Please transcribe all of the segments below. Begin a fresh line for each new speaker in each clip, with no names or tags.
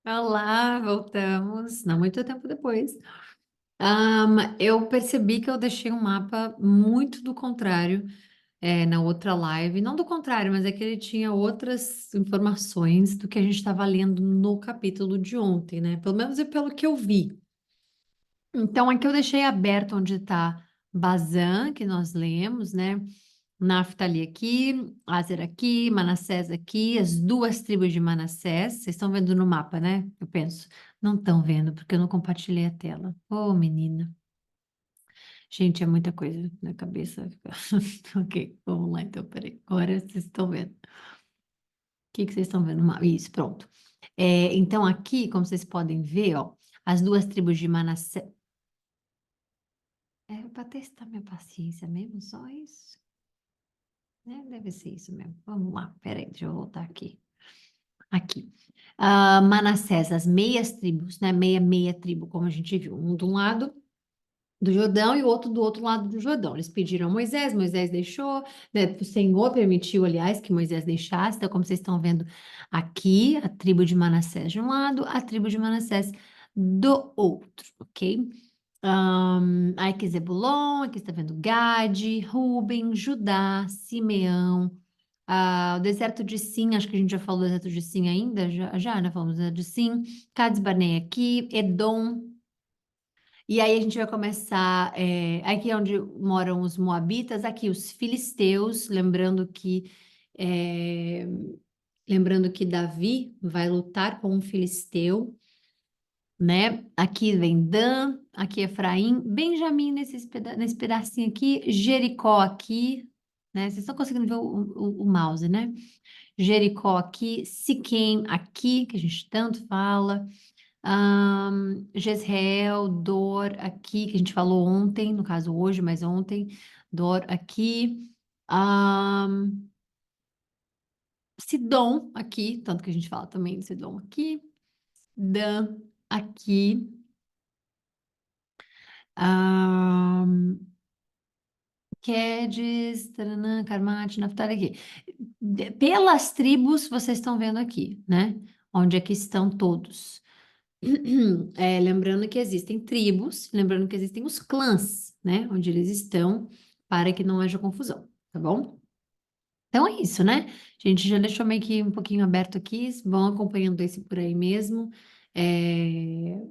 Olá, voltamos. Não muito tempo depois. Eu percebi que eu deixei um mapa muito do contrário na outra live. Não do contrário, mas é que ele tinha outras informações do que a gente estava lendo no capítulo de ontem, né? Pelo menos é pelo que eu vi. Então, aqui eu deixei aberto onde está Bazã, que nós lemos, né? Naftali aqui, Aser aqui, Manassés aqui, as duas tribos de Manassés. Vocês estão vendo no mapa, né? Eu penso. Não estão vendo, porque eu não compartilhei a tela. Ô, menina. Gente, é muita coisa na cabeça. Ok, vamos lá então, peraí. Agora vocês estão vendo. O que que vocês estão vendo no mapa? Isso, pronto. Então, aqui, como vocês podem ver, ó, as duas tribos de Manassés. É para testar minha paciência mesmo, só isso. Né? Deve ser isso mesmo. Vamos lá, peraí, deixa eu voltar aqui. Aqui. Manassés, as meias tribos, né? Meia tribo, como a gente viu. Um de um lado do Jordão e o outro do outro lado do Jordão. Eles pediram a Moisés, Moisés deixou, né? O Senhor permitiu, aliás, que Moisés deixasse. Então, como vocês estão vendo aqui, a tribo de Manassés de um lado, a tribo de Manassés do outro, ok? Aí aqui Zebulon, aqui está vendo Gade, Ruben, Judá, Simeão, o deserto de Sim, acho que a gente já falou do deserto de Sim ainda, já, né? Falamos do deserto de Sim, Cades Barnea aqui, Edom, e aí a gente vai começar, aqui é onde moram os Moabitas, aqui os filisteus, é, lembrando que Davi vai lutar com um filisteu, né? Aqui vem Dan, aqui Efraim, Benjamim nesse pedacinho aqui, Jericó aqui, né? Vocês estão conseguindo ver o mouse, né? Jericó aqui, Siquém aqui, que a gente tanto fala, Jezreel, Dor aqui, que a gente falou ontem, no caso hoje, mas ontem, Dor aqui, ahn, Sidom aqui, tanto que a gente fala também de Sidom aqui, Dan aqui, ahn, Quedes, Taranã, Carmate, Naftali aqui. Pelas tribos, vocês estão vendo aqui, né? Onde é que estão todos. Lembrando que existem tribos, lembrando que existem os clãs, né? Onde eles estão, para que não haja confusão, tá bom? Então é isso, né? A gente já deixou meio que um pouquinho aberto aqui, vão acompanhando esse por aí mesmo.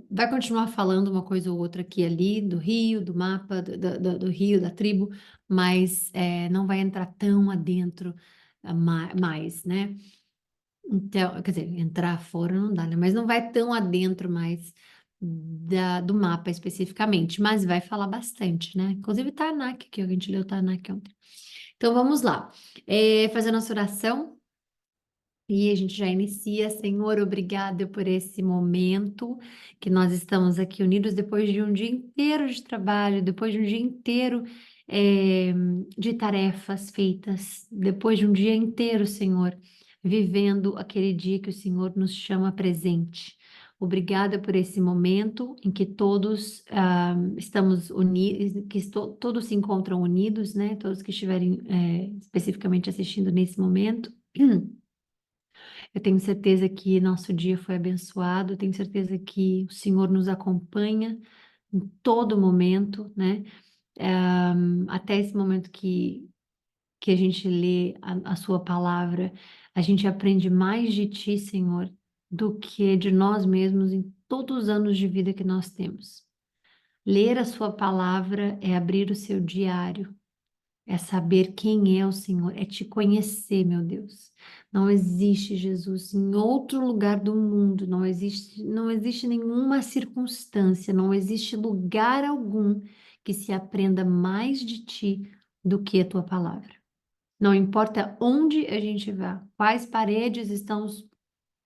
Vai continuar falando uma coisa ou outra aqui e ali, do rio, do mapa, do rio, da tribo, mas não vai entrar tão adentro mais, né? Então, quer dizer, entrar fora não dá, né? Mas não vai tão adentro mais do mapa especificamente, mas vai falar bastante, né? Inclusive Tarnak, que a gente leu Tarnak ontem. Então vamos lá. Fazer nossa oração e a gente já inicia. Senhor, obrigada por esse momento que nós estamos aqui unidos depois de um dia inteiro de trabalho, depois de um dia inteiro eh, de tarefas feitas, depois de um dia inteiro, Senhor, vivendo aquele dia que o Senhor nos chama presente. Obrigada por esse momento em que todos estamos unidos, que todos se encontram unidos, né? Todos que estiverem especificamente assistindo nesse momento. Eu tenho certeza que nosso dia foi abençoado, eu tenho certeza que o Senhor nos acompanha em todo momento, né? Até esse momento que a gente lê a Sua palavra, a gente aprende mais de Ti, Senhor, do que de nós mesmos em todos os anos de vida que nós temos. Ler a Sua palavra é abrir o seu diário, é saber quem é o Senhor, é te conhecer, meu Deus. Não existe Jesus em outro lugar do mundo, não existe nenhuma circunstância, não existe lugar algum que se aprenda mais de ti do que a tua palavra. Não importa onde a gente vá, quais paredes estão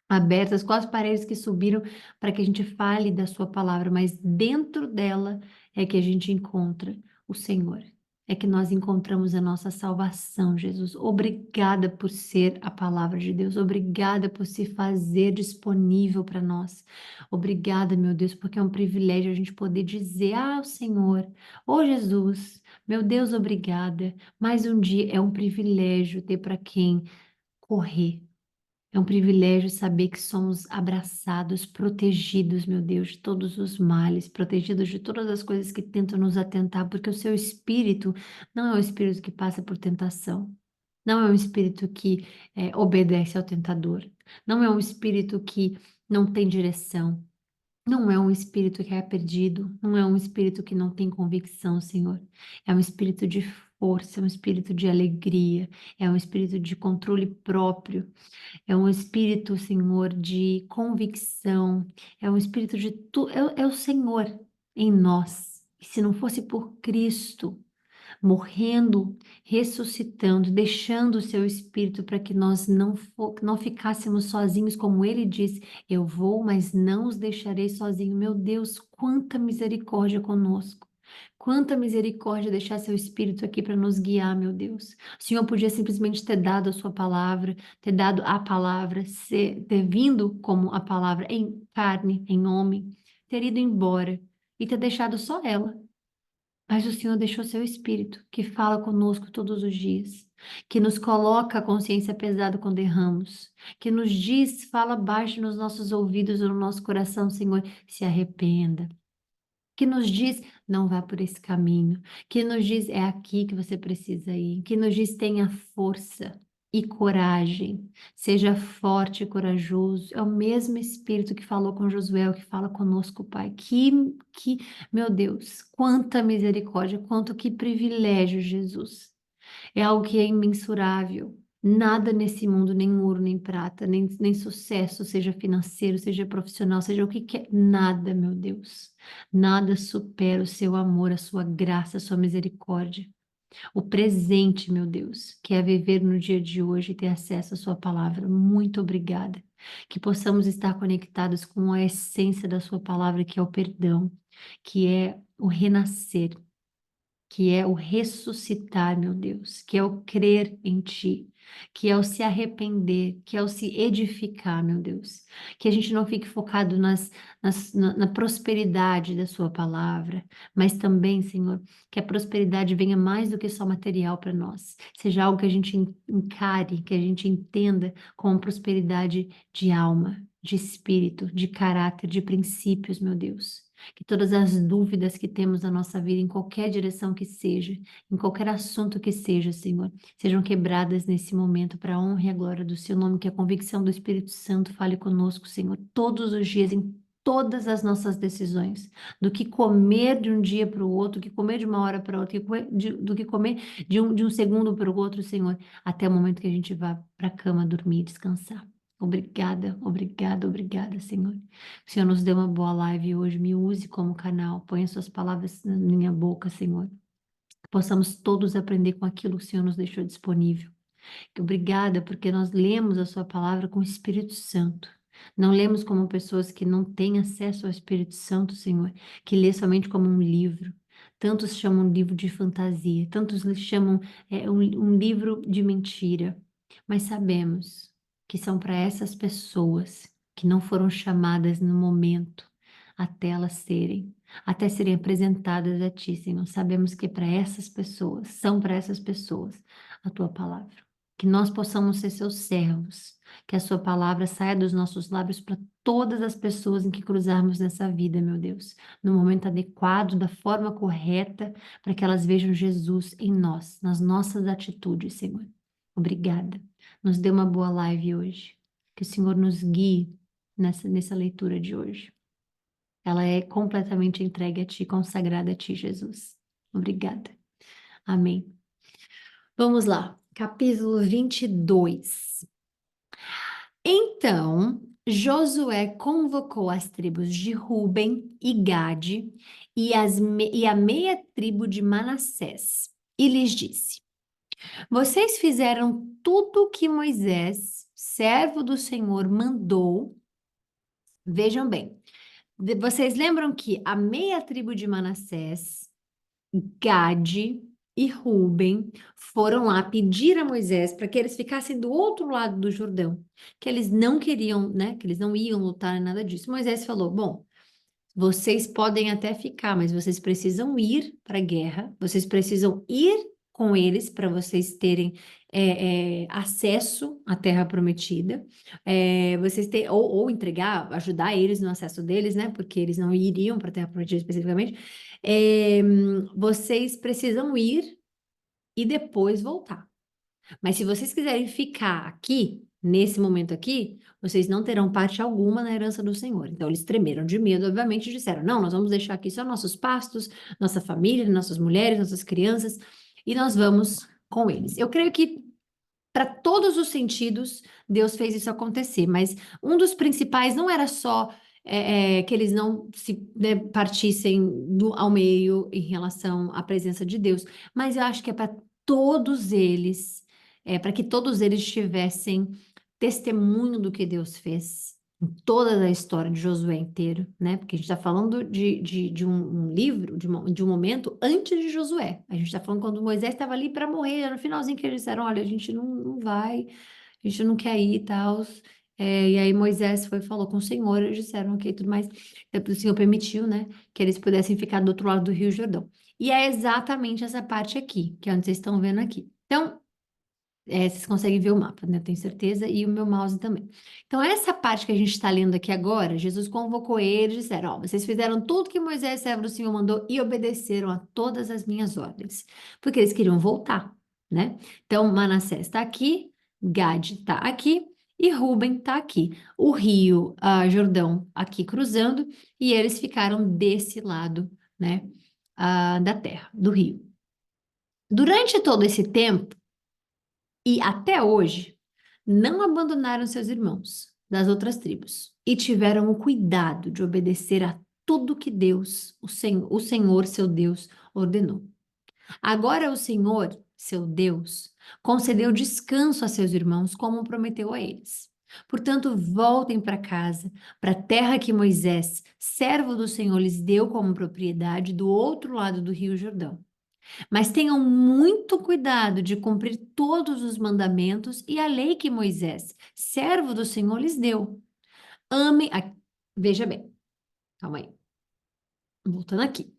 abertas, quais paredes que subiram para que a gente fale da sua palavra, mas dentro dela é que a gente encontra o Senhor. É que nós encontramos a nossa salvação, Jesus. Obrigada por ser a palavra de Deus. Obrigada por se fazer disponível para nós. Obrigada, meu Deus, porque é um privilégio a gente poder dizer: Ah, o Senhor, ô Jesus, meu Deus, obrigada. Mais um dia é um privilégio ter para quem correr, É um privilégio saber que somos abraçados, protegidos, meu Deus, de todos os males, protegidos de todas as coisas que tentam nos atentar, porque o seu espírito não é um espírito que passa por tentação, não é um espírito que obedece ao tentador, não é um espírito que não tem direção, não é um espírito que é perdido, não é um espírito que não tem convicção, Senhor. É um espírito de força, é um espírito de alegria, é um espírito de controle próprio. É um espírito, Senhor, de convicção, é um espírito de é o Senhor em nós. E se não fosse por Cristo morrendo, ressuscitando, deixando o seu espírito para que nós não ficássemos sozinhos, como ele disse, eu vou, mas não os deixarei sozinhos. Meu Deus, quanta misericórdia conosco. Quanta misericórdia deixar seu espírito aqui para nos guiar, meu Deus. O Senhor podia simplesmente ter dado a sua palavra, ter dado a palavra, ter vindo como a palavra em carne, em homem, ter ido embora e ter deixado só ela. Mas o Senhor deixou seu Espírito, que fala conosco todos os dias, que nos coloca a consciência pesada quando erramos, que nos diz, fala baixo nos nossos ouvidos ou no nosso coração, Senhor, se arrependa. Que nos diz, não vá por esse caminho. Que nos diz, é aqui que você precisa ir. Que nos diz, tenha força e coragem. Seja forte e corajoso. É o mesmo Espírito que falou com Josué, que fala conosco, Pai. Meu Deus, quanta misericórdia, quanto que privilégio, Jesus. É algo que é imensurável. Nada nesse mundo, nem ouro, nem prata, nem sucesso, seja financeiro, seja profissional, seja o que quer, nada, meu Deus. Nada supera o seu amor, a sua graça, a sua misericórdia. O presente, meu Deus, que é viver no dia de hoje e ter acesso à sua palavra. Muito obrigada. Que possamos estar conectados com a essência da sua palavra, que é o perdão, que é o renascer, que é o ressuscitar, meu Deus, que é o crer em Ti, que é o se arrepender, que é o se edificar, meu Deus. Que a gente não fique focado na prosperidade da Sua palavra, mas também, Senhor, que a prosperidade venha mais do que só material para nós, seja algo que a gente encare, que a gente entenda como prosperidade de alma, de espírito, de caráter, de princípios, meu Deus. Que todas as dúvidas que temos na nossa vida, em qualquer direção que seja, em qualquer assunto que seja, Senhor, sejam quebradas nesse momento para a honra e a glória do Seu nome, que a convicção do Espírito Santo fale conosco, Senhor, todos os dias, em todas as nossas decisões, do que comer de um dia para o outro, do que comer de uma hora para outra, do que comer de um segundo para o outro, Senhor, até o momento que a gente vá para a cama dormir e descansar. Obrigada, obrigada, obrigada, Senhor. O Senhor nos deu uma boa live hoje, me use como canal, ponha suas palavras na minha boca, Senhor. Que possamos todos aprender com aquilo que o Senhor nos deixou disponível. Obrigada, porque nós lemos a sua palavra com o Espírito Santo. Não lemos como pessoas que não têm acesso ao Espírito Santo, Senhor, que lê somente como um livro. Tantos chamam livro de fantasia, tantos chamam um livro de mentira. Mas sabemos que são para essas pessoas que não foram chamadas no momento até elas até serem apresentadas a Ti, Senhor. Sabemos que para essas pessoas, são para essas pessoas a Tua palavra. Que nós possamos ser seus servos, que a sua palavra saia dos nossos lábios para todas as pessoas em que cruzarmos nessa vida, meu Deus, no momento adequado, da forma correta, para que elas vejam Jesus em nós, nas nossas atitudes, Senhor. Obrigada. Nos dê uma boa live hoje. Que o Senhor nos guie nessa leitura de hoje. Ela é completamente entregue a Ti, consagrada a Ti, Jesus. Obrigada. Amém. Vamos lá, capítulo 22. Então, Josué convocou as tribos de Ruben e Gade e a meia tribo de Manassés e lhes disse: Vocês fizeram tudo o que Moisés, servo do Senhor, mandou. Vejam bem, vocês lembram que a meia tribo de Manassés, Gade e Ruben foram lá pedir a Moisés para que eles ficassem do outro lado do Jordão, que eles não queriam, né? Que eles não iam lutar nem nada disso. Moisés falou: bom, vocês podem até ficar, mas vocês precisam ir para a guerra, vocês precisam ir com eles para vocês terem acesso à terra prometida, vocês ter, ou entregar, ajudar eles no acesso deles, né? Porque eles não iriam para a terra prometida especificamente. Vocês precisam ir e depois voltar. Mas se vocês quiserem ficar aqui, nesse momento aqui, vocês não terão parte alguma na herança do Senhor. Então eles tremeram de medo, obviamente, e disseram: não, nós vamos deixar aqui só nossos pastos, nossa família, nossas mulheres, nossas crianças, e nós vamos com eles. Eu creio que para todos os sentidos, Deus fez isso acontecer, mas um dos principais não era só que eles não se né, partissem ao meio em relação à presença de Deus, mas eu acho que é para todos eles, para que todos eles tivessem testemunho do que Deus fez em toda a história de Josué inteiro, né? Porque a gente está falando de um livro, de um momento antes de Josué. A gente está falando quando Moisés estava ali para morrer, no finalzinho que eles disseram: olha, a gente não vai, a gente não quer ir e tal. E aí Moisés foi e falou com o Senhor, eles disseram ok, tudo mais. Depois o Senhor permitiu, né, que eles pudessem ficar do outro lado do Rio Jordão. E é exatamente essa parte aqui, que é onde vocês estão vendo aqui. Então, vocês conseguem ver o mapa, né? Tenho certeza, e o meu mouse também. Então, essa parte que a gente está lendo aqui agora, Jesus convocou eles e disseram: ó, vocês fizeram tudo que Moisés, servo do Senhor, mandou e obedeceram a todas as minhas ordens, porque eles queriam voltar, né? Então, Manassés está aqui, Gade está aqui e Ruben está aqui. O rio Jordão aqui cruzando, e eles ficaram desse lado, né? Da terra, do rio. Durante todo esse tempo, e até hoje, não abandonaram seus irmãos das outras tribos e tiveram o cuidado de obedecer a tudo que Deus, o Senhor, seu Deus, ordenou. Agora o Senhor, seu Deus, concedeu descanso a seus irmãos, como prometeu a eles. Portanto, voltem para casa, para a terra que Moisés, servo do Senhor, lhes deu como propriedade do outro lado do Rio Jordão. Mas tenham muito cuidado de cumprir todos os mandamentos e a lei que Moisés, servo do Senhor, lhes deu. Amem. Veja bem, calma aí. Voltando aqui.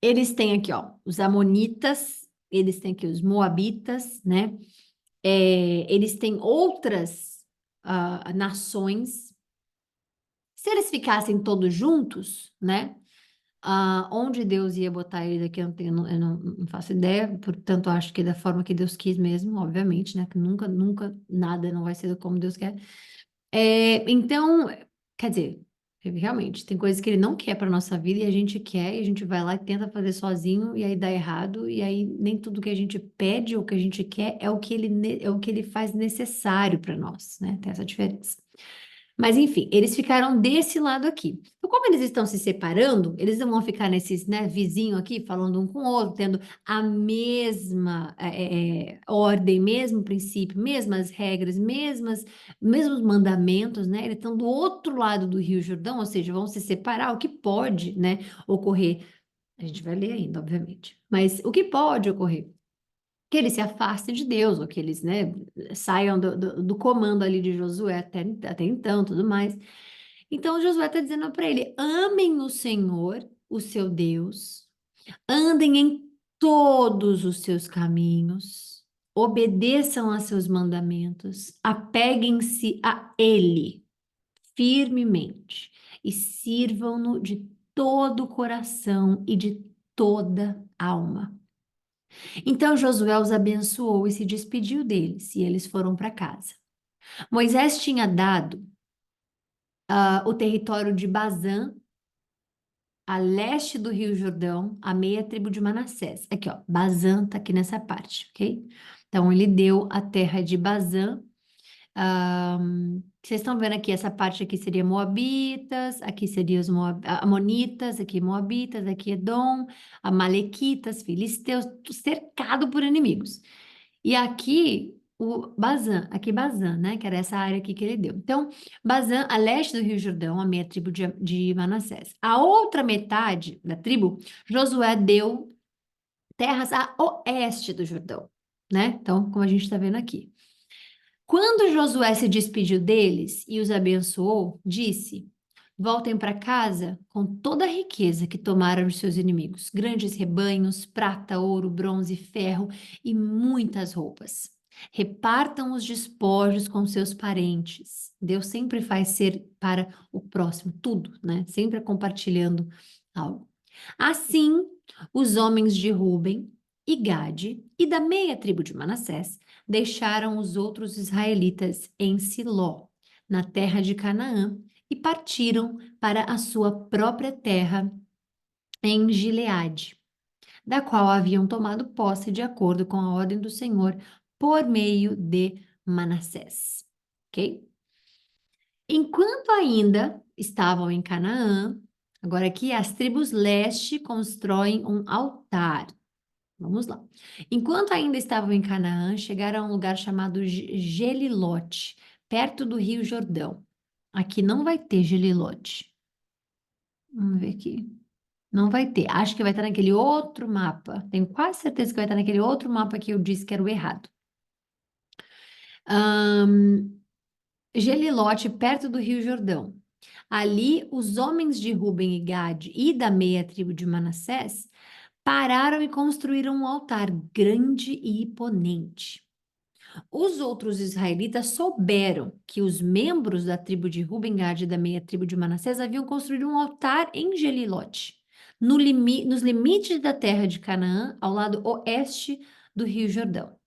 Eles têm aqui, ó, os Amonitas, eles têm aqui os Moabitas, né? Eles têm outras nações. Se eles ficassem todos juntos, né? Onde Deus ia botar ele aqui, eu não faço ideia, portanto, acho que é da forma que Deus quis mesmo, obviamente, né? Que nunca, nunca nada não vai ser como Deus quer. Então, quer dizer, realmente, tem coisas que ele não quer para nossa vida e a gente quer, e a gente vai lá e tenta fazer sozinho, e aí dá errado, e aí nem tudo que a gente pede ou que a gente quer é é o que ele faz necessário para nós, né? Tem essa diferença. Mas enfim, eles ficaram desse lado aqui. Então, como eles estão se separando, eles não vão ficar nesses, né, vizinho aqui, falando um com o outro, tendo a mesma ordem, mesmo princípio, mesmas regras, mesmos mandamentos, né? Eles estão do outro lado do Rio Jordão, ou seja, vão se separar, o que pode, né, ocorrer. A gente vai ler ainda, obviamente. Mas o que pode ocorrer? Que eles se afastem de Deus, ou que eles, né, saiam do comando ali de Josué até então, tudo mais. Então, Josué está dizendo para ele: amem o Senhor, o seu Deus, andem em todos os seus caminhos, obedeçam a seus mandamentos, apeguem-se a Ele firmemente e sirvam-no de todo o coração e de toda a alma. Então Josué os abençoou e se despediu deles, e eles foram para casa. Moisés tinha dado o território de Bazã, a leste do Rio Jordão, a meia tribo de Manassés. Aqui, ó, Bazã tá aqui nessa parte, ok? Então ele deu a terra de Bazã. Vocês estão vendo aqui, essa parte aqui seria Moabitas, aqui seria os Amonitas, aqui Moabitas, aqui Edom, Amalequitas, Filisteus, cercado por inimigos. E aqui o Bazã, né? Que era essa área aqui que ele deu. Então, Bazã, a leste do Rio Jordão, a meia tribo de Manassés. A outra metade da tribo, Josué deu terras a oeste do Jordão, né? Então, como a gente está vendo aqui. Quando Josué se despediu deles e os abençoou, disse: Voltem para casa com toda a riqueza que tomaram de seus inimigos, grandes rebanhos, prata, ouro, bronze, ferro e muitas roupas. Repartam os despojos com seus parentes. Deus sempre faz ser para o próximo, tudo, né? Sempre compartilhando algo. Assim, os homens de Ruben e Gade e da meia tribo de Manassés deixaram os outros israelitas em Siló, na terra de Canaã, e partiram para a sua própria terra em Gileade, da qual haviam tomado posse de acordo com a ordem do Senhor por meio de Manassés. Ok? Enquanto ainda estavam em Canaã, agora aqui as tribos leste constroem um altar. Vamos lá. Enquanto ainda estavam em Canaã, chegaram a um lugar chamado Gelilote, perto do Rio Jordão. Aqui não vai ter Gelilote. Vamos ver aqui. Não vai ter. Acho que vai estar naquele outro mapa. Tenho quase certeza que vai estar naquele outro mapa que eu disse que era o errado. Gelilote, perto do Rio Jordão. Ali, os homens de Ruben e Gade e da meia tribo de Manassés pararam e construíram um altar grande e imponente. Os outros israelitas souberam que os membros da tribo de Ruben, Gad e da meia tribo de Manassés haviam construído um altar em Gelilote, nos limites da terra de Canaã, ao lado oeste do Rio Jordão.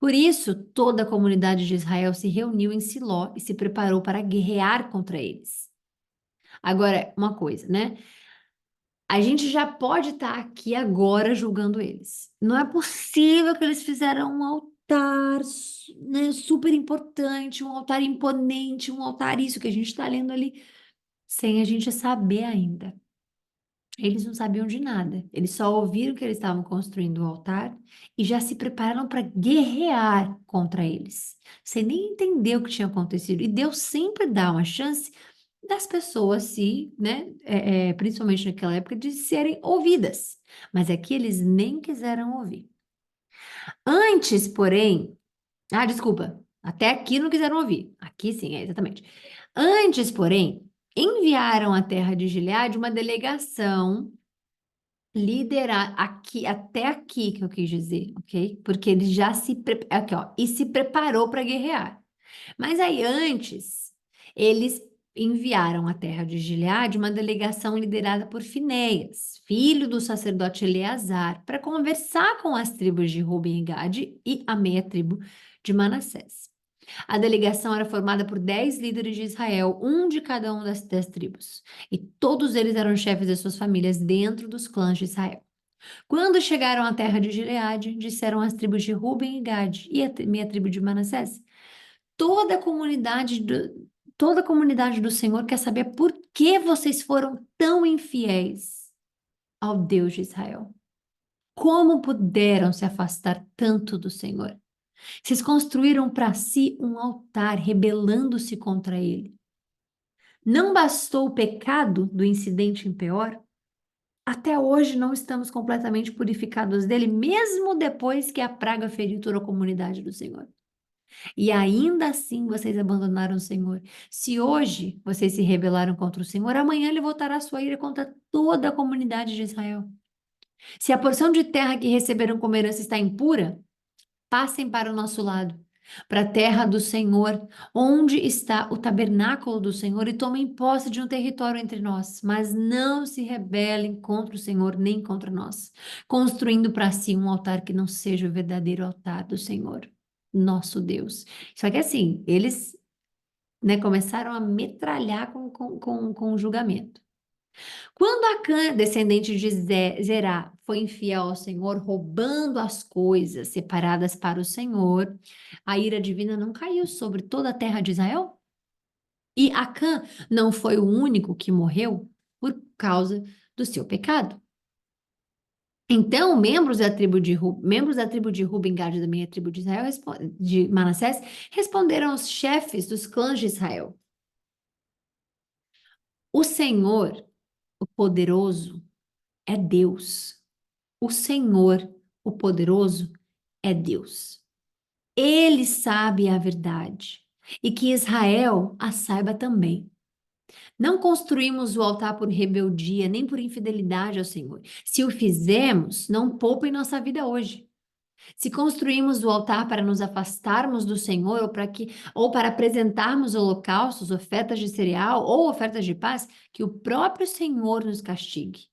Por isso, toda a comunidade de Israel se reuniu em Siló e se preparou para guerrear contra eles. Agora, uma coisa, né? A gente já pode estar aqui agora julgando eles. Não é possível que eles fizeram um altar, né, super importante, um altar imponente, um altar isso que a gente está lendo ali, sem a gente saber ainda. Eles não sabiam de nada. Eles só ouviram que eles estavam construindo o altar e já se prepararam para guerrear contra eles, sem nem entender o que tinha acontecido. E Deus sempre dá uma chance das pessoas se, né, principalmente naquela época, de serem ouvidas. Mas aqui eles nem quiseram ouvir. Antes, porém, desculpa, até aqui não quiseram ouvir. Aqui sim, exatamente. Antes, porém, enviaram à terra de Gileade uma delegação liderar aqui, até aqui que eu quis dizer, ok? Porque ele já aqui, ó, e se preparou para guerrear. Mas aí antes, eles enviaram à terra de Gileade uma delegação liderada por Finéias, filho do sacerdote Eleazar, para conversar com as tribos de Ruben e Gade e a meia tribo de Manassés. A delegação era formada por 10 líderes de Israel, um de cada uma das tribos, e todos eles eram chefes de suas famílias dentro dos clãs de Israel. Quando chegaram à terra de Gileade, disseram às tribos de Ruben e Gade e a meia tribo de Manassés: toda a comunidade do Senhor quer saber por que vocês foram tão infiéis ao Deus de Israel. Como puderam se afastar tanto do Senhor? Vocês construíram para si um altar, rebelando-se contra ele. Não bastou o pecado do incidente em Peor? Até hoje não estamos completamente purificados dele, mesmo depois que a praga feriu toda a comunidade do Senhor. E ainda assim vocês abandonaram o Senhor. Se hoje vocês se rebelaram contra o Senhor, amanhã ele voltará a sua ira contra toda a comunidade de Israel. Se a porção de terra que receberam como herança está impura, passem para o nosso lado, para a terra do Senhor, onde está o tabernáculo do Senhor, e tomem posse de um território entre nós, mas não se rebelem contra o Senhor nem contra nós, construindo para si um altar que não seja o verdadeiro altar do Senhor, nosso Deus. Só que assim, eles, né, começaram a metralhar com o julgamento. Quando Acã, descendente de Zerá, foi infiel ao Senhor, roubando as coisas separadas para o Senhor, a ira divina não caiu sobre toda a terra de Israel? E Acã não foi o único que morreu por causa do seu pecado. Então, membros da tribo de Ruben, Gad e da minha tribo de Israel, de Manassés, responderam aos chefes dos clãs de Israel: O Senhor, o poderoso, é Deus. O Senhor, o poderoso, é Deus. Ele sabe a verdade e que Israel a saiba também. Não construímos o altar por rebeldia, nem por infidelidade ao Senhor. Se o fizemos, não poupem nossa vida hoje. Se construímos o altar para nos afastarmos do Senhor ou para apresentarmos holocaustos, ofertas de cereal ou ofertas de paz, que o próprio Senhor nos castigue.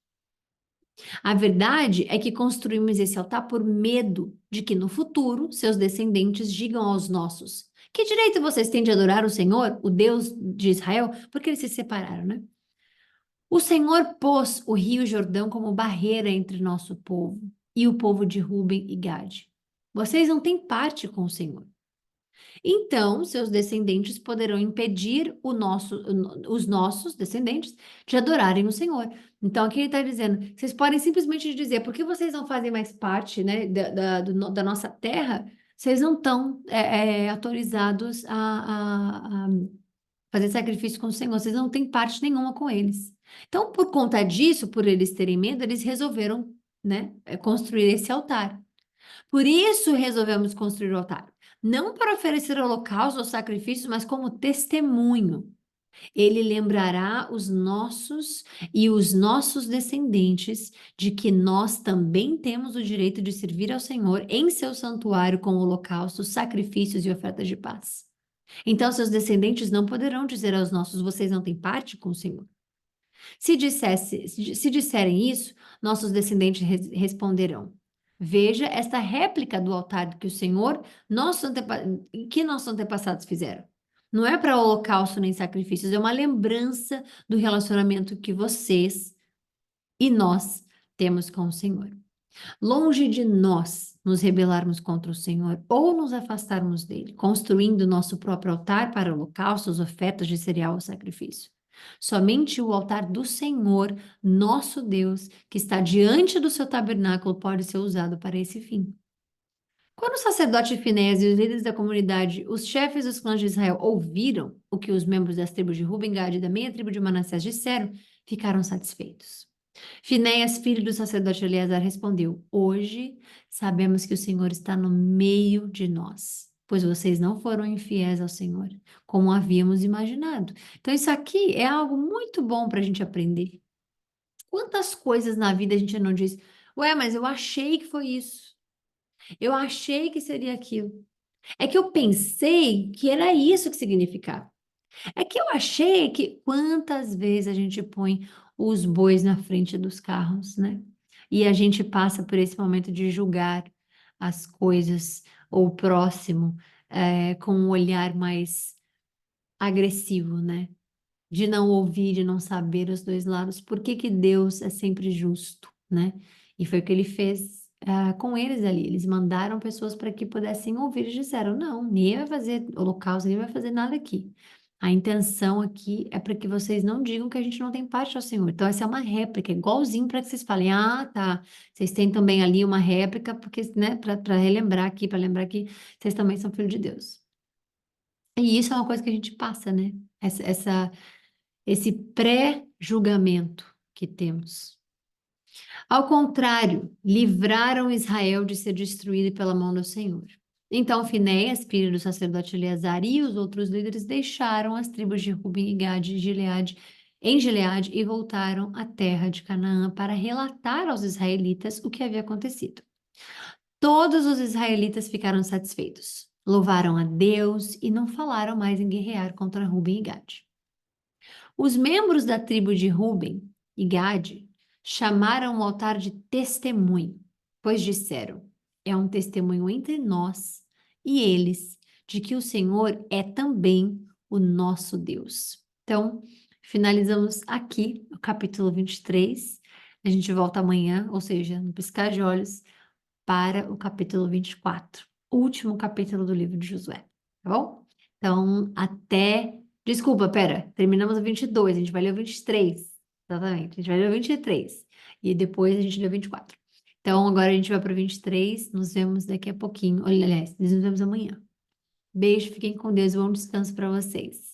A verdade é que construímos esse altar por medo de que no futuro seus descendentes digam aos nossos: que direito vocês têm de adorar o Senhor, o Deus de Israel? Porque eles se separaram, né? O Senhor pôs o rio Jordão como barreira entre nosso povo e o povo de Ruben e Gade. Vocês não têm parte com o Senhor. Então, seus descendentes poderão impedir os nossos descendentes de adorarem o Senhor. Então, aqui ele está dizendo, vocês podem simplesmente dizer, por que vocês não fazem mais parte, né, da nossa terra? Vocês não estão autorizados a fazer sacrifício com o Senhor, vocês não têm parte nenhuma com eles. Então, por conta disso, por eles terem medo, eles resolveram, né, construir esse altar. Por isso resolvemos construir o altar. Não para oferecer holocaustos ou sacrifícios, mas como testemunho. Ele lembrará os nossos descendentes de que nós também temos o direito de servir ao Senhor em seu santuário com holocaustos, sacrifícios e ofertas de paz. Então, seus descendentes não poderão dizer aos nossos: vocês não têm parte com o Senhor. Se disserem isso, nossos descendentes responderão: veja esta réplica do altar que o Senhor, que nossos antepassados fizeram. Não é para holocausto nem sacrifícios, é uma lembrança do relacionamento que vocês e nós temos com o Senhor. Longe de nós nos rebelarmos contra o Senhor ou nos afastarmos dele, construindo nosso próprio altar para holocaustos, ofertas de cereal ou sacrifício. Somente o altar do Senhor, nosso Deus, que está diante do seu tabernáculo, pode ser usado para esse fim. Quando o sacerdote Finéias e os líderes da comunidade, os chefes dos clãs de Israel, ouviram o que os membros das tribos de Ruben, Gad e da meia tribo de Manassés disseram, ficaram satisfeitos. Finéias, filho do sacerdote Eleazar, respondeu: hoje sabemos que o Senhor está no meio de nós, pois vocês não foram infiéis ao Senhor, como havíamos imaginado. Então, isso aqui é algo muito bom para a gente aprender. Quantas coisas na vida a gente não diz: ué, mas eu achei que foi isso, eu achei que seria aquilo. É que eu pensei que era isso que significava. É que eu achei que quantas vezes a gente põe os bois na frente dos carros, né? E a gente passa por esse momento de julgar as coisas ou o próximo com um olhar mais agressivo, né? De não ouvir, de não saber os dois lados. Por que que Deus é sempre justo, né? E foi o que ele fez com eles ali. Eles mandaram pessoas para que pudessem ouvir e disseram: não, ninguém vai fazer holocausto, ninguém vai fazer nada aqui. A intenção aqui é para que vocês não digam que a gente não tem parte ao Senhor. Então, essa é uma réplica, igualzinho para que vocês falem: ah, tá, vocês têm também ali uma réplica, porque, né, para relembrar aqui, para lembrar que vocês também são filhos de Deus. E isso é uma coisa que a gente passa, né? Esse pré-julgamento que temos. Ao contrário, livraram Israel de ser destruído pela mão do Senhor. Então Finéias, filho do sacerdote Eleazar, e os outros líderes deixaram as tribos de Ruben e Gade em Gileade e voltaram à terra de Canaã para relatar aos israelitas o que havia acontecido. Todos os israelitas ficaram satisfeitos, louvaram a Deus e não falaram mais em guerrear contra Ruben e Gade. Os membros da tribo de Ruben e Gade chamaram o altar de testemunho, pois disseram: é um testemunho entre nós e eles de que o Senhor é também o nosso Deus. Então, finalizamos aqui o capítulo 23. A gente volta amanhã, ou seja, no piscar de olhos, para o capítulo 24, último capítulo do livro de Josué, tá bom? Então, Desculpa, pera, terminamos o 22, a gente vai ler o 23, exatamente, a gente vai ler o 23, e depois a gente lê o 24. Então, agora a gente vai para o 23, nos vemos daqui a pouquinho, aliás, nos vemos amanhã. Beijo, fiquem com Deus, bom descanso para vocês.